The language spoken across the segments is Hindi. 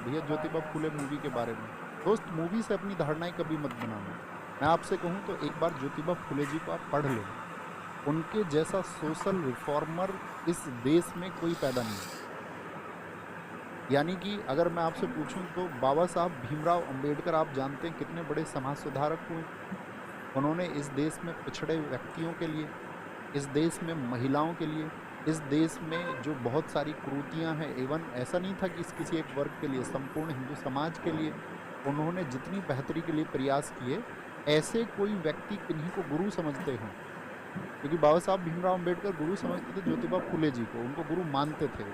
भैया ज्योतिबा फूले मूवी के बारे में। दोस्त, मूवी से अपनी धारणाएं कभी मत बनाना। मैं आपसे कहूँ तो एक बार ज्योतिबा फूले जी को आप पढ़ लेना। उनके जैसा सोशल रिफॉर्मर इस देश में कोई पैदा नहीं हुआ। यानी कि अगर मैं आपसे पूछूं तो बाबा साहब भीमराव अंबेडकर, आप जानते हैं कितने बड़े समाज सुधारक हुए। उन्होंने इस देश में पिछड़े व्यक्तियों के लिए, इस देश में महिलाओं के लिए, इस देश में जो बहुत सारी कुरीतियां हैं, एवं ऐसा नहीं था कि इस किसी एक वर्ग के लिए, संपूर्ण हिंदू समाज के लिए उन्होंने जितनी बेहतरी के लिए प्रयास किए, ऐसे कोई व्यक्ति किन्हीं को गुरु समझते हो? क्योंकि बाबा साहब भीमराव अंबेडकर गुरु समझते थे ज्योतिबा फूले जी को, उनको गुरु मानते थे वो।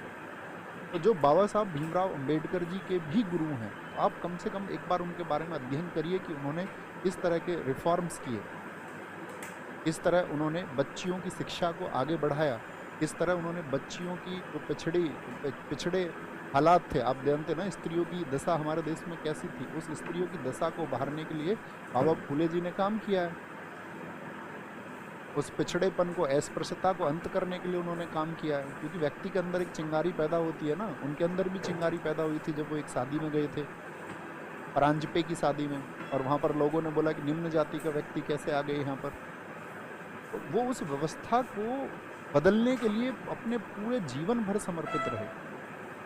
तो जो बाबा साहब भीमराव अंबेडकर जी के भी गुरु हैं, तो आप कम से कम एक बार उनके बारे में अध्ययन करिए कि उन्होंने किस तरह के रिफॉर्म्स किए, किस तरह उन्होंने बच्चियों की शिक्षा को आगे बढ़ाया, किस तरह उन्होंने बच्चियों की जो पिछड़े हालात थे, आप जानते ना स्त्रियों की दशा हमारे देश में कैसी थी, उस स्त्रियों की दशा को उभारने के लिए बाबा फूले जी ने काम किया है। उस पिछड़ेपन को, अस्पृश्यता को अंत करने के लिए उन्होंने काम किया है। क्योंकि व्यक्ति के अंदर एक चिंगारी पैदा होती है ना, उनके अंदर भी चिंगारी पैदा हुई थी जब वो एक शादी में गए थे, परांजपे की शादी में, और वहां पर लोगों ने बोला कि निम्न जाति का व्यक्ति कैसे आ गए यहाँ पर। तो वो उस व्यवस्था को बदलने के लिए अपने पूरे जीवन भर समर्पित रहे।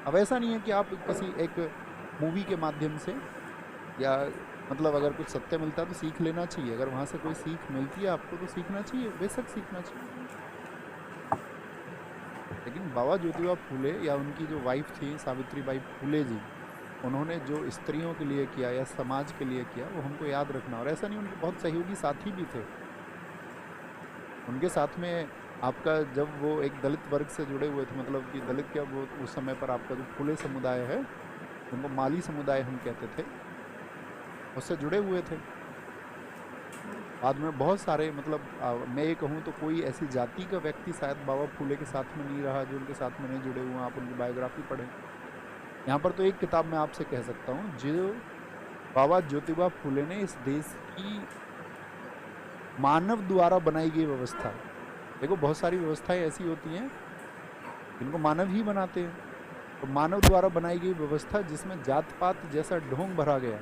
अब ऐसा नहीं है कि आप किसी एक मूवी के माध्यम से, या मतलब अगर कुछ सत्य मिलता है तो सीख लेना चाहिए, अगर वहाँ से कोई सीख मिलती है आपको तो सीखना चाहिए, बेशक सीखना चाहिए। लेकिन बाबा ज्योतिबा फूले या उनकी जो वाइफ थी सावित्रीबाई फूले जी, उन्होंने जो स्त्रियों के लिए किया या समाज के लिए किया वो हमको याद रखना। और ऐसा नहीं, उनके बहुत सहयोगी साथी भी थे उनके साथ में। आपका जब वो एक दलित वर्ग से जुड़े हुए थे, मतलब कि दलित क्या, वो उस समय पर आपका जो फूले समुदाय है, उनको माली समुदाय हम कहते थे, उससे जुड़े हुए थे। बाद में बहुत सारे, मतलब मैं ये कहूँ तो कोई ऐसी जाति का व्यक्ति शायद बाबा फूले के साथ में नहीं रहा जो उनके साथ में नहीं जुड़े हुए। आप उनकी बायोग्राफी पढ़ें। यहाँ पर तो एक किताब मैं आपसे कह सकता हूँ, जो बाबा ज्योतिबा फूले ने इस देश की मानव द्वारा बनाई गई व्यवस्था, देखो बहुत सारी व्यवस्थाएं ऐसी होती हैं जिनको मानव ही बनाते हैं, तो मानव द्वारा बनाई गई व्यवस्था जिसमें जात पात जैसा ढोंग भरा गया,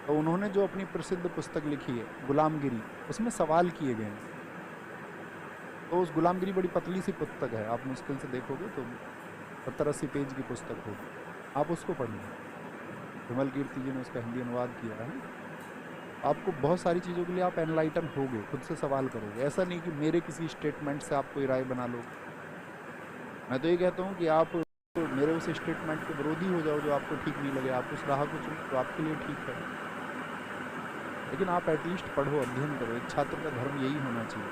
तो उन्होंने जो अपनी प्रसिद्ध पुस्तक लिखी है गुलामगिरी, उसमें सवाल किए गए हैं। तो उस गुलामगिरी बड़ी पतली सी पुस्तक है, आप मुश्किल से देखोगे तो 70-80 पेज की पुस्तक होगी, आप उसको पढ़िए। विमल कीर्ति जी ने उसका हिंदी अनुवाद किया है। आपको बहुत सारी चीज़ों के लिए आप एनलाइटन होगे, खुद से सवाल करोगे। ऐसा नहीं कि मेरे किसी स्टेटमेंट से आप कोई राय बना लो। मैं तो ये कहता हूँ कि आप मेरे उस स्टेटमेंट के विरोधी हो जाओ जो आपको ठीक नहीं लगे, आप उस राह को चुनो तो आपके लिए ठीक है, लेकिन आप एटलीस्ट पढ़ो, अध्ययन करो। एक छात्र का धर्म यही होना चाहिए।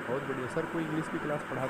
बहुत बढ़िया सर, कोई इंग्लिश की क्लास पढ़ा